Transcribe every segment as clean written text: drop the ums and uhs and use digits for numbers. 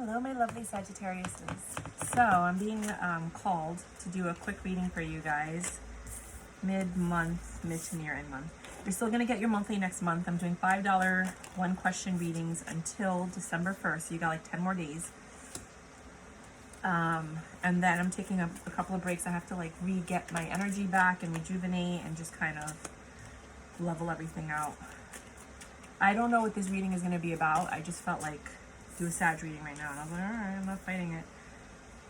Hello, my lovely Sagittariuses. So I'm being called to do a quick reading for you guys mid-month, mid to near end month. You're still going to get your monthly next month. I'm doing $5 one question readings until December 1st, so you got like 10 more days. And then I'm taking a couple of breaks. I have to like re-get my energy back and rejuvenate and just kind of level everything out. I don't know what this reading is going to be about. I just felt like do a Sag reading right now. And I was like, all right, I'm not fighting it.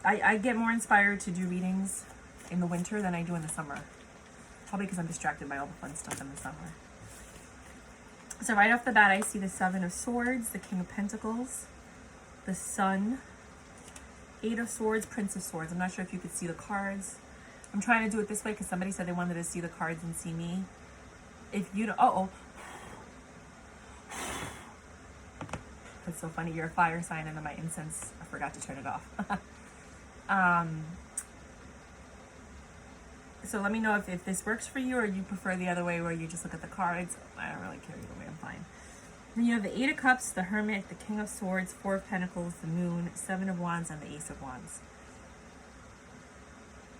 I get more inspired to do readings in the winter than I do in the summer. Probably because I'm distracted by all the fun stuff in the summer. So right off the bat, I see the Seven of Swords, the King of Pentacles, the Sun, Eight of Swords, Prince of Swords. I'm not sure if you could see the cards. I'm trying to do it this way because somebody said they wanted to see the cards and see me. If you don't, that's so funny. You're a fire sign, and then my incense, I forgot to turn it off. So let me know if this works for you, or you prefer the other way where you just look at the cards. I don't really care either way, I'm fine. Then you have the Eight of Cups, the Hermit, the King of Swords, Four of Pentacles, the Moon, Seven of Wands, and the Ace of Wands.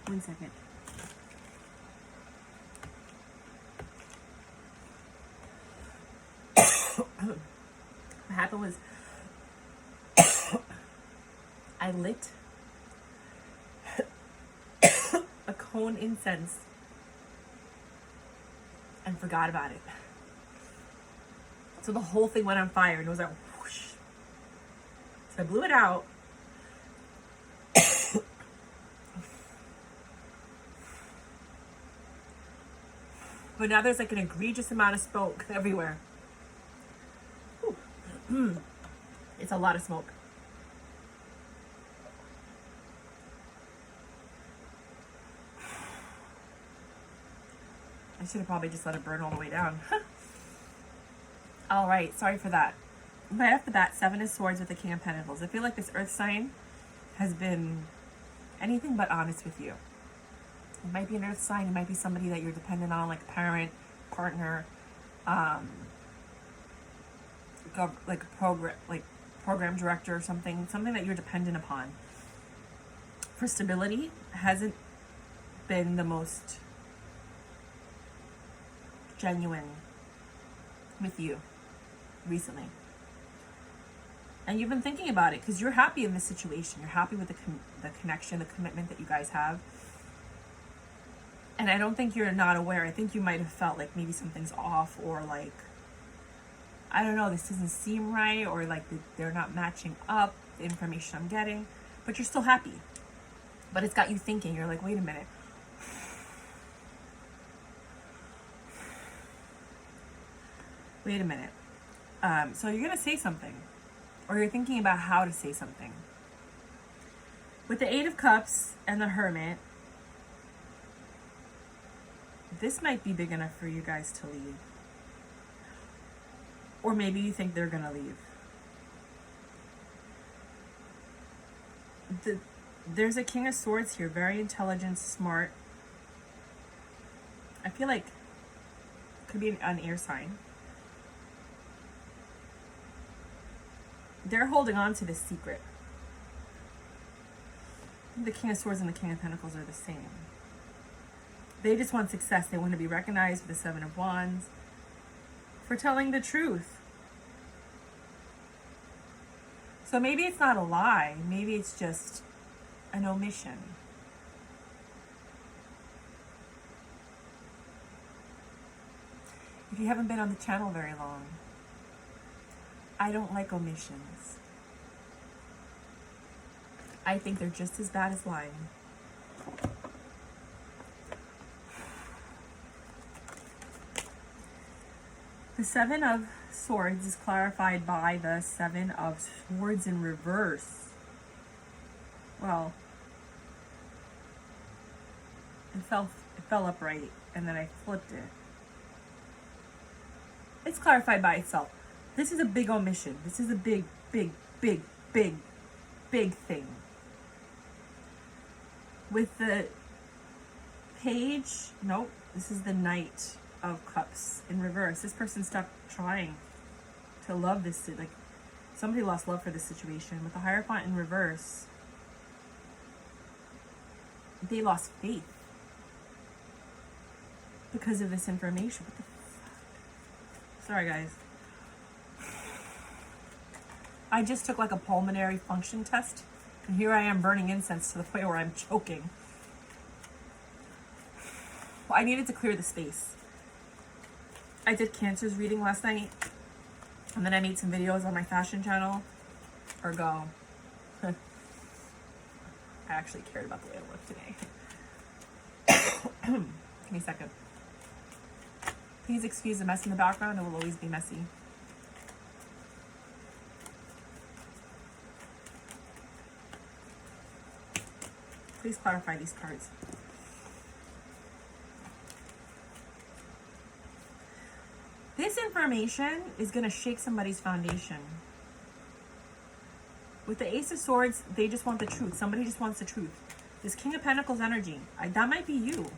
1 second. What happened was I lit a cone incense and forgot about it. So the whole thing went on fire and it was like whoosh. So I blew it out. But now there's like an egregious amount of smoke everywhere. It's a lot of smoke. I should have probably just let it burn all the way down. All right, sorry for that. Right after that, Seven of Swords with the King of Pentacles. I feel like this earth sign has been anything but honest with you. It might be an earth sign. It might be somebody that you're dependent on, like a parent, partner, like a program director or something that you're dependent upon. For stability, hasn't been the most genuine with you recently. And you've been thinking about it because you're happy in this situation. You're happy with the connection, the commitment that you guys have. And I don't think you're not aware. I think you might have felt like maybe something's off, or like, I don't know, this doesn't seem right, or like they're not matching up the information I'm getting, but you're still happy. But it's got you thinking. You're like, wait a minute. Wait a minute. So you're going to say something, or you're thinking about how to say something. With the Eight of Cups and the Hermit, this might be big enough for you guys to leave. Or maybe you think they're going to leave. There's a King of Swords here, very intelligent, smart. I feel like it could be an air sign. They're holding on to this secret. The King of Swords and the King of Pentacles are the same. They just want success. They want to be recognized with the Seven of Wands for telling the truth. So maybe it's not a lie. Maybe it's just an omission. If you haven't been on the channel very long, I don't like omissions. I think they're just as bad as lying. The Seven of Swords is clarified by the Seven of Swords in reverse. Well, it fell upright, and then I flipped it. It's clarified by itself. This is a big omission. This is a big thing. With the Page, nope, this is the Knight of Cups in reverse. This person stopped trying to love this, like, Somebody lost love for this situation. With the Hierophant in reverse, they lost faith because of this information. What the fuck? Sorry, guys. I just took like a pulmonary function test, and here I am burning incense to the point where I'm choking. Well, I needed to clear the space. I did Cancer's reading last night, and then I made some videos on my fashion channel. Ergo, I actually cared about the way I look today. Give me a second. Please excuse the mess in the background. It will always be messy. Please clarify these cards. This information is going to shake somebody's foundation. With the Ace of Swords, they just want the truth. Somebody just wants the truth. This King of Pentacles energy, that might be you.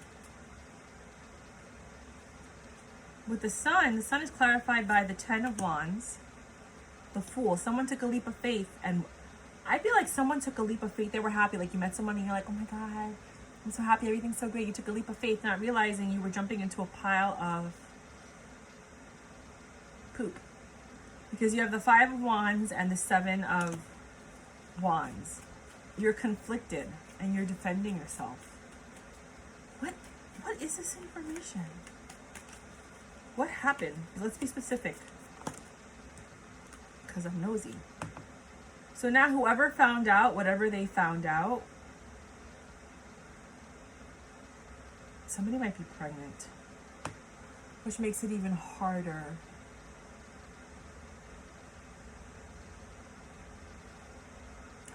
With the Sun is clarified by the Ten of Wands, the Fool. Someone took a leap of faith, and I feel like someone took a leap of faith. They were happy. Like you met someone and you're like, oh my God, I'm so happy. Everything's so great. You took a leap of faith, not realizing you were jumping into a pile of poop. Because you have the Five of Wands and the Seven of Wands. You're conflicted and you're defending yourself. What is this information? What happened? Let's be specific. Because I'm nosy. So now whoever found out, whatever they found out, somebody might be pregnant, which makes it even harder.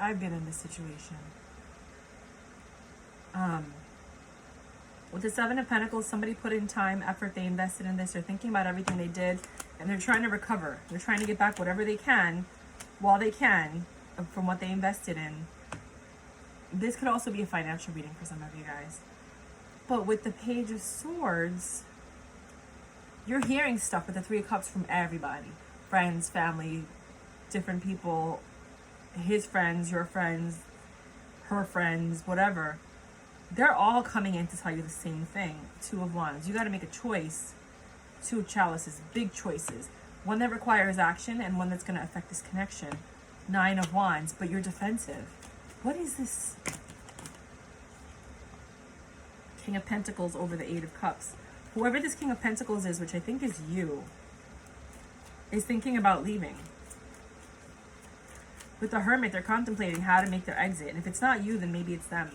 I've been in this situation. With the Seven of Pentacles, somebody put in time, effort, they invested in this, they're thinking about everything they did, and they're trying to recover. They're trying to get back whatever they can, while they can, from what they invested in. This could also be a financial reading for some of you guys. But with the Page of Swords, you're hearing stuff with the Three of Cups from everybody. Friends, family, different people, his friends, your friends, her friends, whatever. They're all coming in to tell you the same thing. Two of Wands. You got to make a choice. Two of Chalices. Big choices. One that requires action and one that's going to affect this connection. Nine of Wands. But you're defensive. What is this? King of Pentacles over the Eight of Cups. Whoever this King of Pentacles is, which I think is you, is thinking about leaving. With the Hermit, they're contemplating how to make their exit. And if it's not you, then maybe it's them.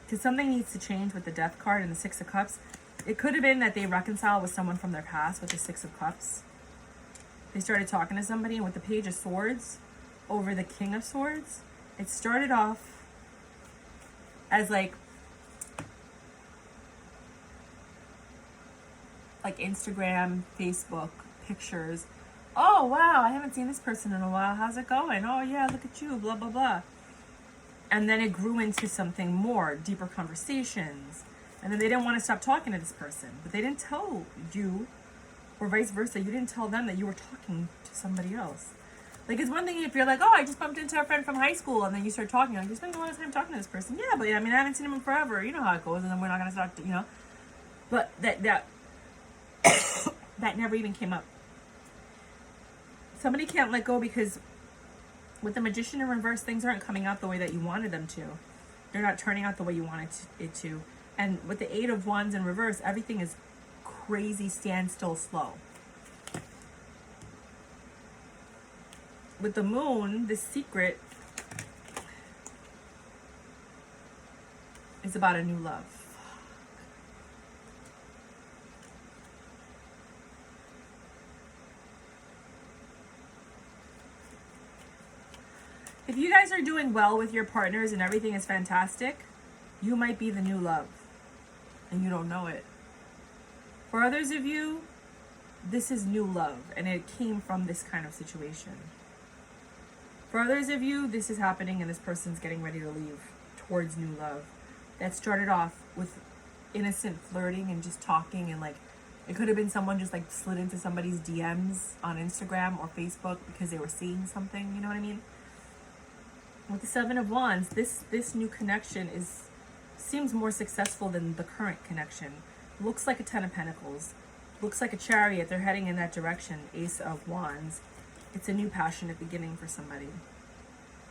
Because something needs to change with the Death card and the Six of Cups. It could have been that they reconciled with someone from their past with the Six of Cups. They started talking to somebody, and with the Page of Swords over the King of Swords, it started off as like Instagram, Facebook, pictures. Oh, wow, I haven't seen this person in a while. How's it going? Oh, yeah, look at you, blah, blah, blah. And then it grew into something more, deeper conversations. And then they didn't want to stop talking to this person. But they didn't tell you, or vice versa. You didn't tell them that you were talking to somebody else. Like, it's one thing if you're like, oh, I just bumped into a friend from high school. And then you start talking. Like, you spend a lot of time talking to this person. Yeah, but I mean, I haven't seen him in forever. You know how it goes. And then we're not going to start, you know. But that that never even came up. Somebody can't let go because with the Magician in reverse, things aren't coming out the way that you wanted them to. They're not turning out the way you wanted it to. And with the Eight of Wands in reverse, everything is crazy, standstill, slow. With the Moon, the secret is about a new love. If you guys are doing well with your partners and everything is fantastic, you might be the new love and you don't know it. For others of you, this is new love and it came from this kind of situation. For others of you, this is happening and this person's getting ready to leave towards new love. That started off with innocent flirting and just talking and like It could have been someone just like slid into somebody's DMs on Instagram or Facebook because they were seeing something, you know what I mean? With the Seven of Wands, this new connection seems more successful than the current connection. Looks like a Ten of Pentacles. Looks like a Chariot. They're heading in that direction. Ace of Wands. It's a new passionate beginning for somebody.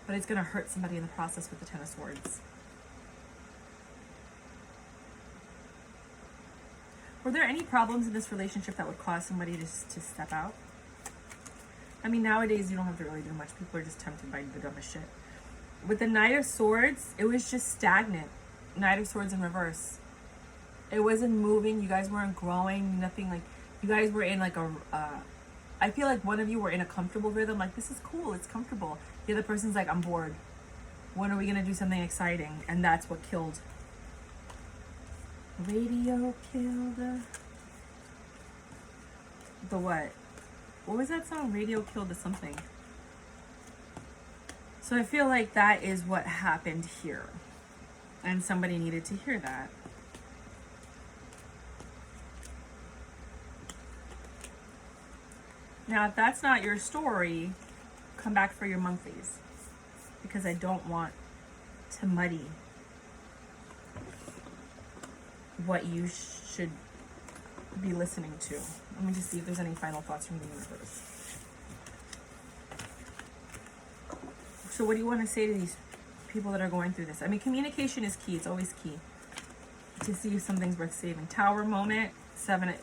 But it's going to hurt somebody in the process with the Ten of Swords. Were there any problems in this relationship that would cause somebody to step out? I mean, nowadays you don't have to really do much. People are just tempted by the dumbest shit. With the Knight of Swords, it was just stagnant. Knight of Swords in reverse. It wasn't moving. You guys weren't growing. Nothing. Like, you guys were in like I feel like one of you were in a comfortable rhythm. Like, this is cool. It's comfortable. The other person's like, I'm bored. When are we going to do something exciting? And that's what killed. Radio killed. The what? What was that song? Radio killed the something. So I feel like that is what happened here. And somebody needed to hear that. Now, if that's not your story, come back for your monthlies. Because I don't want to muddy what you should be listening to. Let me just see if there's any final thoughts from the universe. So what do you want to say to these people that are going through this? I mean, communication is key. It's always key to see if something's worth saving. Tower moment, 7.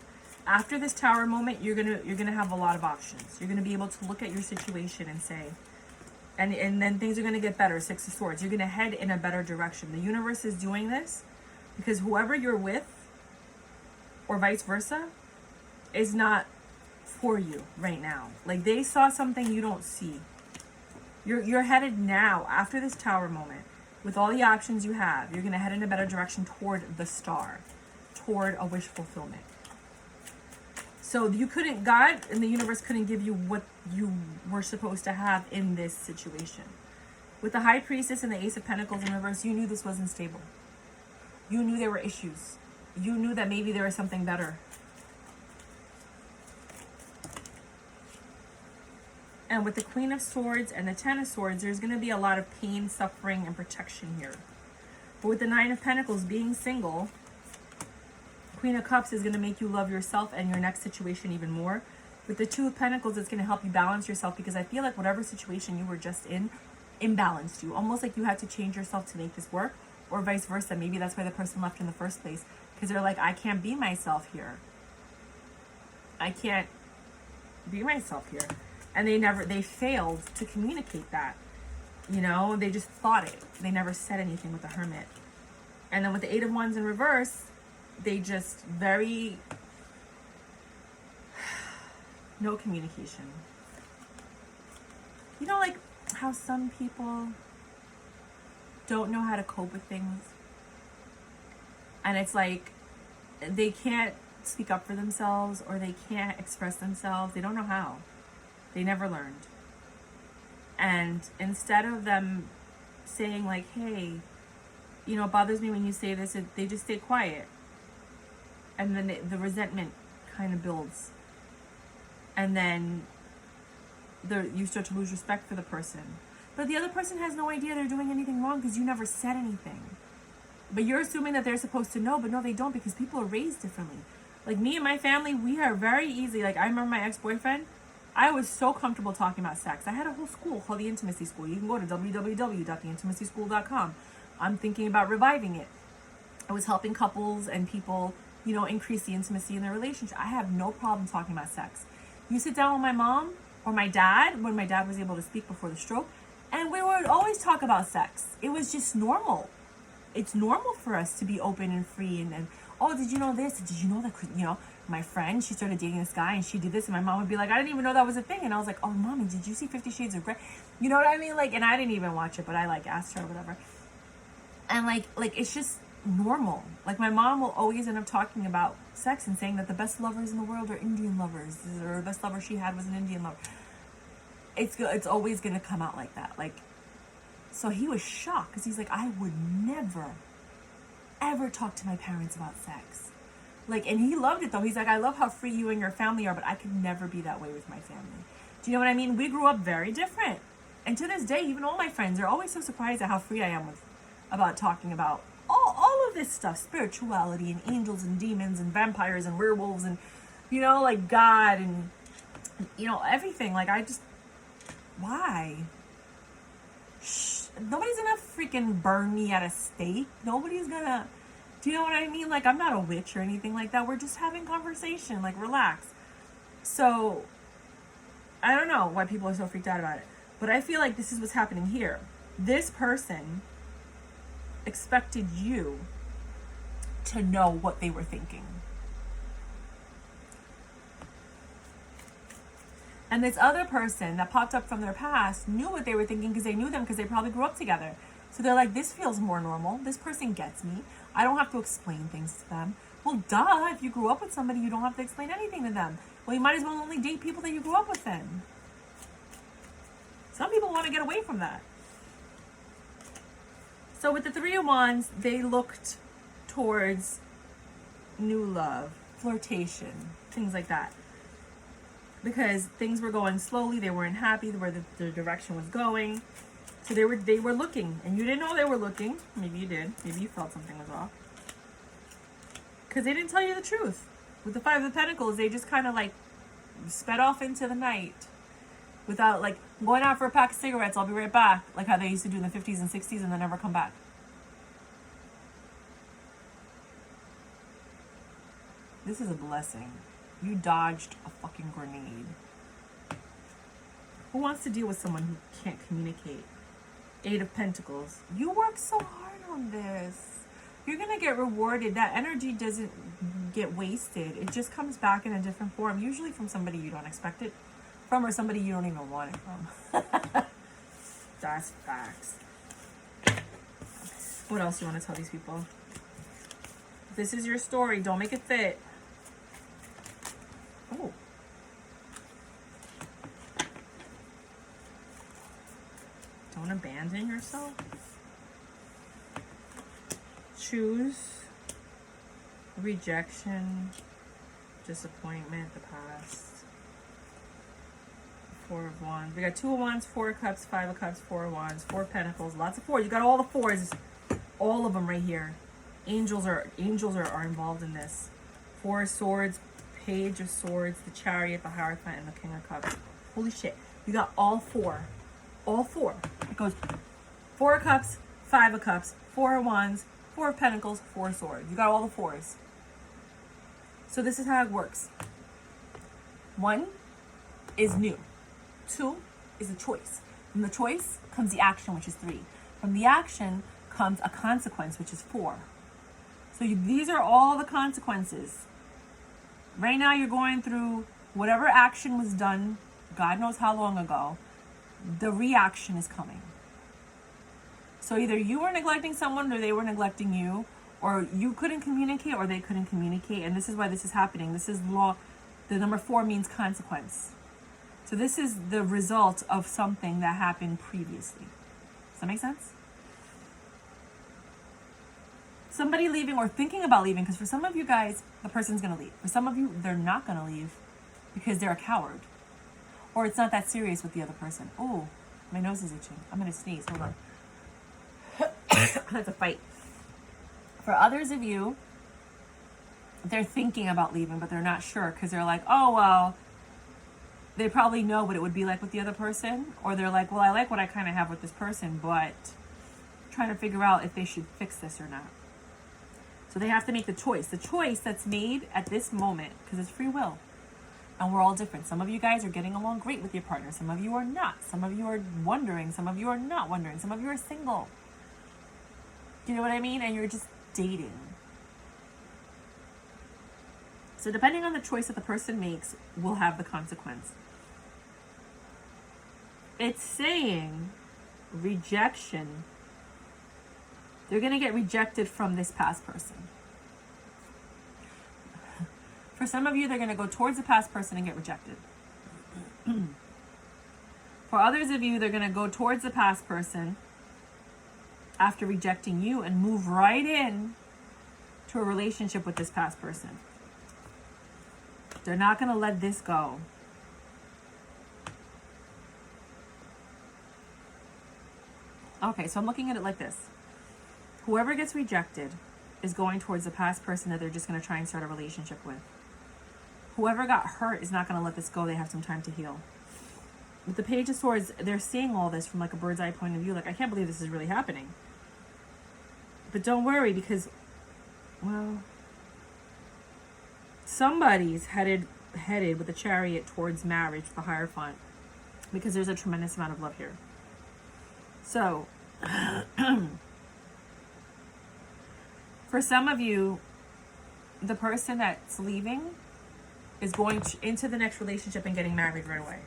After this Tower moment, you're gonna have a lot of options. You're gonna be able to look at your situation and say, and then things are gonna get better. 6 of Swords. You're gonna head in a better direction. The universe is doing this because whoever you're with, or vice versa, is not for you right now. Like, they saw something you don't see. You're headed now, after this Tower moment, with all the options you have, you're going to head in a better direction toward the star, toward a wish fulfillment. So you couldn't, God and the universe couldn't give you what you were supposed to have in this situation. With the High Priestess and the Ace of Pentacles in reverse, you knew this wasn't stable. You knew there were issues. You knew that maybe there was something better. And with the Queen of Swords and the Ten of Swords, there's going to be a lot of pain, suffering, and protection here. But with the Nine of Pentacles, being single, Queen of Cups is going to make you love yourself and your next situation even more. With the Two of Pentacles, it's going to help you balance yourself, because I feel like whatever situation you were just in imbalanced you. Almost like you had to change yourself to make this work, or vice versa. Maybe that's why the person left in the first place, because they're like, I can't be myself here. I can't be myself here. And they failed to communicate that. You know, they just thought it. They never said anything with the Hermit. And then with the Eight of Wands in reverse, they just no communication. You know, like how some people don't know how to cope with things. And it's like they can't speak up for themselves, or they can't express themselves. They don't know how. They never learned. And instead of them saying like, hey, you know, it bothers me when you say this, they just stay quiet. And then the resentment kind of builds. And then you start to lose respect for the person. But the other person has no idea they're doing anything wrong because you never said anything. But you're assuming that they're supposed to know, but no, they don't, because people are raised differently. Like me and my family, we are very easy. Like, I remember my ex-boyfriend, I was so comfortable talking about sex. I had a whole school called the Intimacy School. You can go to www.theintimacyschool.com. I'm thinking about reviving it. I was helping couples and people, you know, increase the intimacy in their relationship. I have no problem talking about sex. You sit down with my mom or my dad, when my dad was able to speak before the stroke, and we would always talk about sex. It was just normal. It's normal for us to be open and free and oh, did you know this? Did you know that, you know, my friend, she started dating this guy and she did this, and my mom would be like, I didn't even know that was a thing. And I was like, oh, mommy, did you see 50 Shades of Grey? You know what I mean? Like, and I didn't even watch it, but I like asked her or whatever. And like it's just normal. Like, my mom will always end up talking about sex and saying that the best lovers in the world are Indian lovers, or the best lover she had was an Indian lover. It's always going to come out like that. Like, so he was shocked because he's like, I would never, ever talk to my parents about sex. Like, and he loved it though. He's like, I love how free you and your family are, but I could never be that way with my family. Do you know what I mean? We grew up very different. And to this day, even all my friends are always so surprised at how free I am about talking about all of this stuff, spirituality and angels and demons and vampires and werewolves and, you know, like God and, you know, everything. Like, why? Shh, nobody's gonna freaking burn me at a stake. Nobody's gonna, do you know what I mean? Like, I'm not a witch or anything like that. We're just having conversation, like, relax. So, I don't know why people are so freaked out about it. But I feel like this is what's happening here. This person expected you to know what they were thinking. And this other person that popped up from their past knew what they were thinking because they knew them because they probably grew up together. So they're like, this feels more normal. This person gets me. I don't have to explain things to them. Well, duh, if you grew up with somebody, you don't have to explain anything to them. Well, you might as well only date people that you grew up with then. Some people want to get away from that. So with the Three of Wands, they looked towards new love, flirtation, things like that. Because things were going slowly, they weren't happy where the direction was going. So they were looking, and you didn't know they were looking. Maybe you did. Maybe you felt something was off. Because they didn't tell you the truth. With the Five of Pentacles, they just kind of like sped off into the night. Without, like, going out for a pack of cigarettes, I'll be right back. Like how they used to do in the 50s and 60s and then never come back. This is a blessing. You dodged a fucking grenade. Who wants to deal with someone who can't communicate? Eight of Pentacles. You worked so hard on this. You're going to get rewarded. That energy doesn't get wasted. It just comes back in a different form. Usually from somebody you don't expect it from or somebody you don't even want it from. That's facts. What else do you want to tell these people? If this is your story, don't make it fit. Oh. Don't abandon yourself. Choose rejection, disappointment, the past. Four of Wands. We got Two of Wands, Four of Cups, Five of Cups, Four of Wands, Four of Pentacles. Lots of fours. You got all the fours. All of them right here. Angels are involved in this. Four of Swords, Page of Swords, the Chariot, the Hierophant, and the King of Cups. Holy shit. You got all four. All four. It goes Four of Cups, Five of Cups, Four of Wands, Four of Pentacles, Four of Swords. You got all the fours. So this is how it works. One is new. Two is a choice. From the choice comes the action, which is three. From the action comes a consequence, which is four. So these are all the consequences. Right now you're going through whatever action was done, God knows how long ago, the reaction is coming. So either you were neglecting someone or they were neglecting you, or you couldn't communicate or they couldn't communicate. And this is why this is happening. This is law. The number 4 means consequence. So this is the result of something that happened previously. Does that make sense? Somebody leaving or thinking about leaving, because for some of you guys, the person's going to leave. For some of you, they're not going to leave because they're a coward. Or it's not that serious with the other person. Oh, my nose is itching. I'm going to sneeze. Hold on. That's a fight. For others of you, they're thinking about leaving, but they're not sure because they're like, oh, well, they probably know what it would be like with the other person. Or they're like, well, I like what I kind of have with this person, but trying to figure out if they should fix this or not. So they have to make the choice. The choice that's made at this moment, because it's free will. And we're all different. Some of you guys are getting along great with your partner. Some of you are not. Some of you are wondering. Some of you are not wondering. Some of you are single. Do you know what I mean? And you're just dating. So depending on the choice that the person makes, will have the consequence. It's saying rejection. They're going to get rejected from this past person. For some of you, they're going to go towards the past person and get rejected. For others of you, they're going to go towards the past person after rejecting you and move right in to a relationship with this past person. They're not going to let this go. Okay, so I'm looking at it like this. Whoever gets rejected is going towards the past person that they're just going to try and start a relationship with. Whoever got hurt is not going to let this go. They have some time to heal. With the Page of Swords, they're seeing all this from like a bird's eye point of view. Like, I can't believe this is really happening. But don't worry, because, well, somebody's headed with a Chariot towards marriage, the Hierophant, because there's a tremendous amount of love here. So, for some of you, the person that's leaving is going into the next relationship and getting married right away.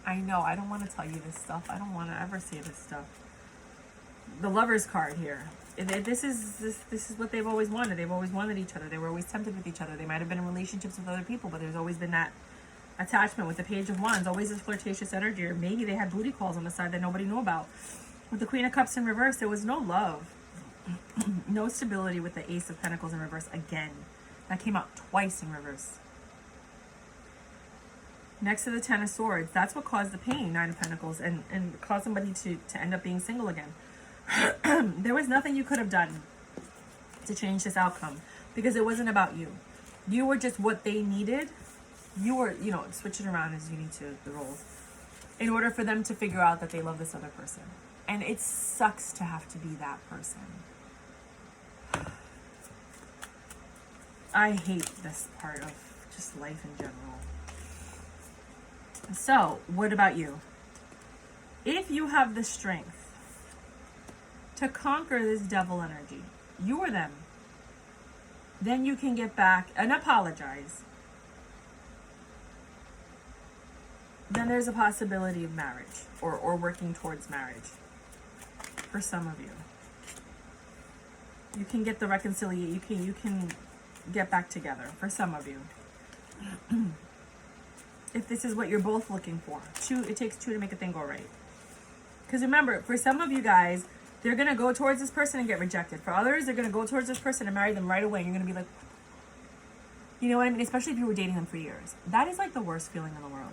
I know, I don't want to tell you this stuff. I don't want to ever say this stuff. The Lover's card here. This is what they've always wanted. They've always wanted each other. They were always tempted with each other. They might have been in relationships with other people, but there's always been that attachment. With the Page of Wands, always this flirtatious energy, or maybe they had booty calls on the side that nobody knew about. With the Queen of Cups in reverse, there was no love. No stability with the Ace of Pentacles in reverse again. That came out twice in reverse. Next to the Ten of Swords, that's what caused the pain, Nine of Pentacles, and caused somebody to end up being single again. There was nothing you could have done to change this outcome, because it wasn't about you. You were just what they needed. You were, you know, switch it around as you need to, the roles, in order for them to figure out that they love this other person. And it sucks to have to be that person. I hate this part of just life in general. So, what about you? If you have the strength to conquer this devil energy, you or them, then you can get back and apologize. Then there's a possibility of marriage, or working towards marriage for some of you. You can get the reconciliation. You can get back together for some of you. If this is what you're both looking for. It takes two to make a thing go right. Because remember, for some of you guys, they're going to go towards this person and get rejected. For others, they're going to go towards this person and marry them right away. And you're going to be like, you know what I mean? Especially if you were dating them for years. That is like the worst feeling in the world.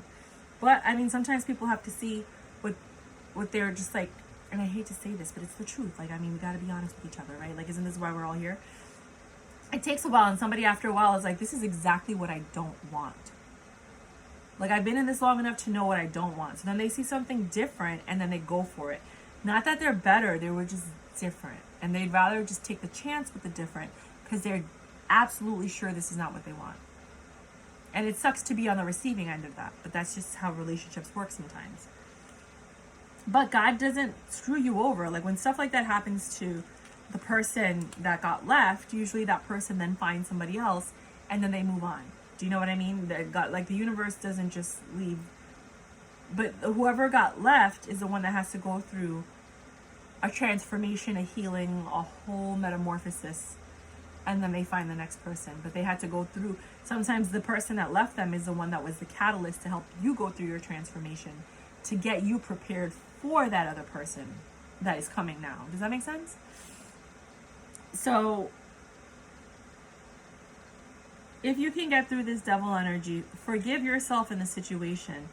But, I mean, sometimes people have to see what they're just like, and I hate to say this, but it's the truth. Like, I mean, we got to be honest with each other, right? Like, isn't this why we're all here? It takes a while, and somebody after a while is like, this is exactly what I don't want. Like, I've been in this long enough to know what I don't want. So then they see something different, and then they go for it. Not that they're better, they were just different. And they'd rather just take the chance with the different, because they're absolutely sure this is not what they want. And it sucks to be on the receiving end of that, but that's just how relationships work sometimes. But God doesn't screw you over. Like, when stuff like that happens to the person that got left, usually that person then finds somebody else, and then they move on. Do you know what I mean? Like, the universe doesn't just leave. But whoever got left is the one that has to go through a transformation, a healing, a whole metamorphosis, and then they find the next person. But they had to go through, sometimes the person that left them is the one that was the catalyst to help you go through your transformation, to get you prepared for that other person that is coming now. Does that make sense? So, if you can get through this devil energy, forgive yourself in the situation,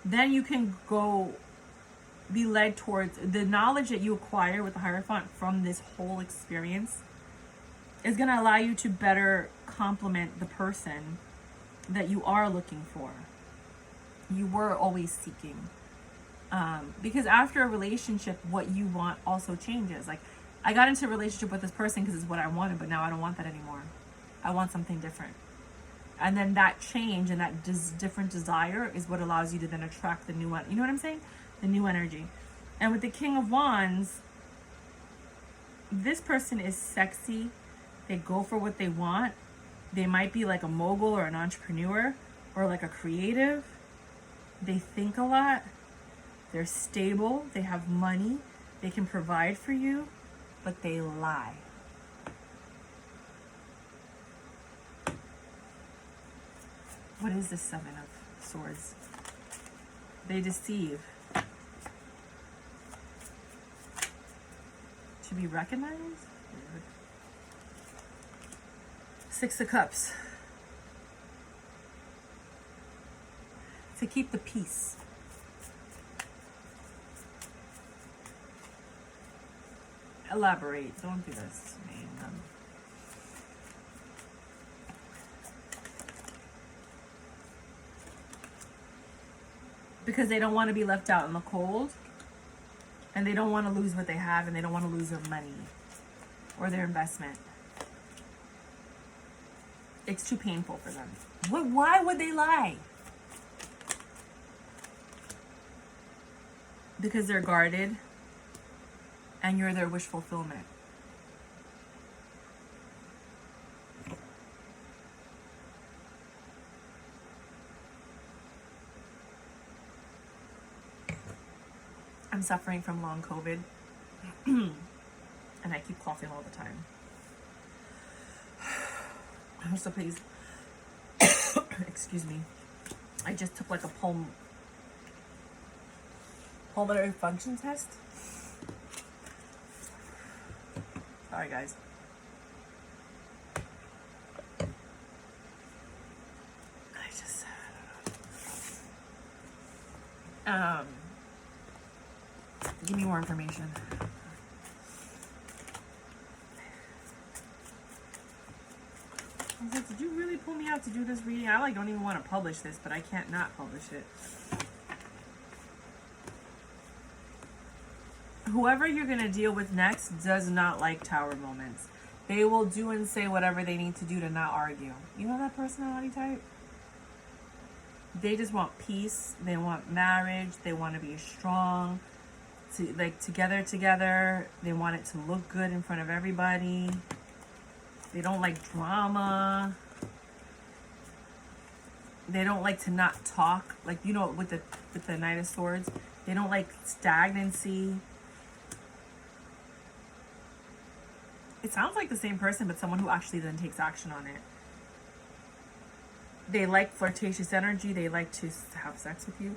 then you can go be led towards the knowledge that you acquire with the Hierophant from this whole experience is going to allow you to better complement the person that you are looking for. You were always seeking. Because after a relationship, what you want also changes. Like, I got into a relationship with this person because it's what I wanted, but now I don't want that anymore. I want something different. And then that change and that different desire is what allows you to then attract the new one. You know what I'm saying? The new energy. And with the King of Wands, this person is sexy. They go for what they want. They might be like a mogul or an entrepreneur or like a creative. They think a lot. They're stable. They have money. They can provide for you, but they lie. What is the Seven of Swords? They deceive. To be recognized? Weird. Six of Cups. To keep the peace. Elaborate. Don't do this to me. Because they don't want to be left out in the cold. And they don't want to lose what they have. And they don't want to lose their money. Or their investment. It's too painful for them. Why would they lie? Because they're guarded. And you're their wish fulfillment. I'm suffering from long COVID. And I keep coughing all the time. So please, excuse me. I just took like a pulmonary function test. Sorry, guys. Give me more information. I was like, did you really pull me out to do this reading? I don't even want to publish this, but I can't not publish it. Whoever you're going to deal with next does not like tower moments. They will do and say whatever they need to do to not argue. You know that personality type? They just want peace. They want marriage. They want to be strong. Together. They want it to look good in front of everybody. They don't like drama. They don't like to not talk. With the Knight of Swords. They don't like stagnancy. It sounds like the same person, but someone who actually then takes action on it. They like flirtatious energy. They like to have sex with you.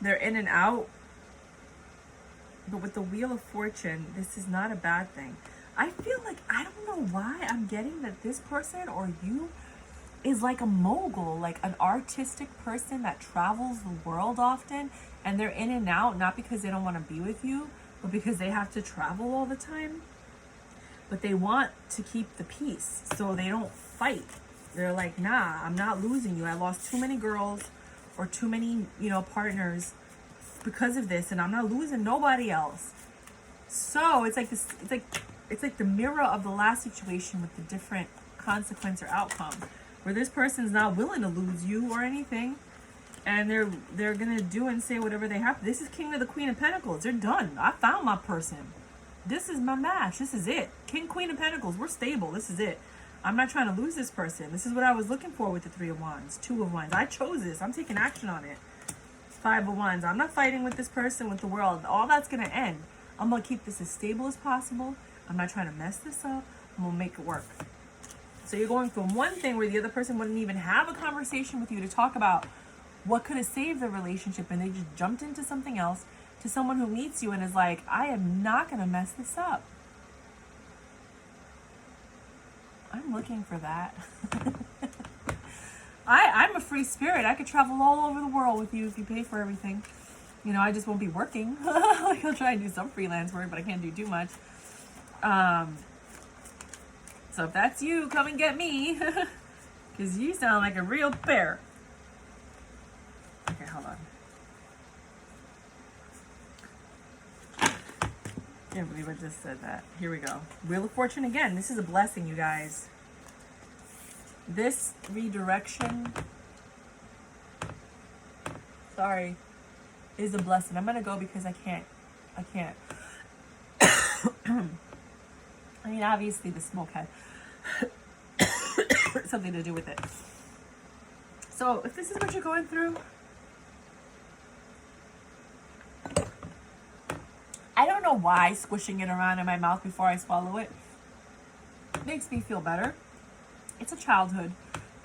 They're in and out. But with the Wheel of Fortune, this is not a bad thing. I feel like, I don't know why I'm getting that this person or you is like a mogul, like an artistic person that travels the world often, and they're in and out, not because they don't want to be with you, but because they have to travel all the time. But they want to keep the peace, so they don't fight. They're like, nah, I'm not losing you. I lost too many girls or too many, partners because of this, and I'm not losing nobody else. So it's like this, it's like the mirror of the last situation with the different consequence or outcome, where this person's not willing to lose you or anything, and they're gonna do and say whatever they have. This is King of the Queen of Pentacles. They're done. I found my person. This is my match. This is it. King, Queen of Pentacles. We're stable. This is it. I'm not trying to lose this person. This is what I was looking for with the Three of Wands, Two of Wands. I chose this. I'm taking action on it. Five of Wands. I'm not fighting with this person, with the world. All that's going to end. I'm going to keep this as stable as possible. I'm not trying to mess this up. I'm going to make it work. So you're going from one thing where the other person wouldn't even have a conversation with you to talk about what could have saved the relationship, and they just jumped into something else, to someone who meets you and is like, I am not going to mess this up. I'm looking for that. I'm a free spirit. I could travel all over the world with you if you pay for everything. I just won't be working. I'll try and do some freelance work, but I can't do too much. So if that's you, come and get me. Because you sound like a real bear. Okay, hold on. Can't believe I just said that. Here we go. Wheel of Fortune again. This is a blessing, you guys. This redirection, sorry, is a blessing. I'm gonna go because I can't. I mean, obviously the smoke had something to do with it. So if this is what you're going through, I don't know why squishing it around in my mouth before I swallow it makes me feel better. It's a childhood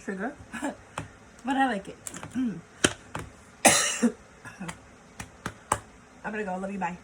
trigger, but I like it. I'm gonna go. Love you. Bye.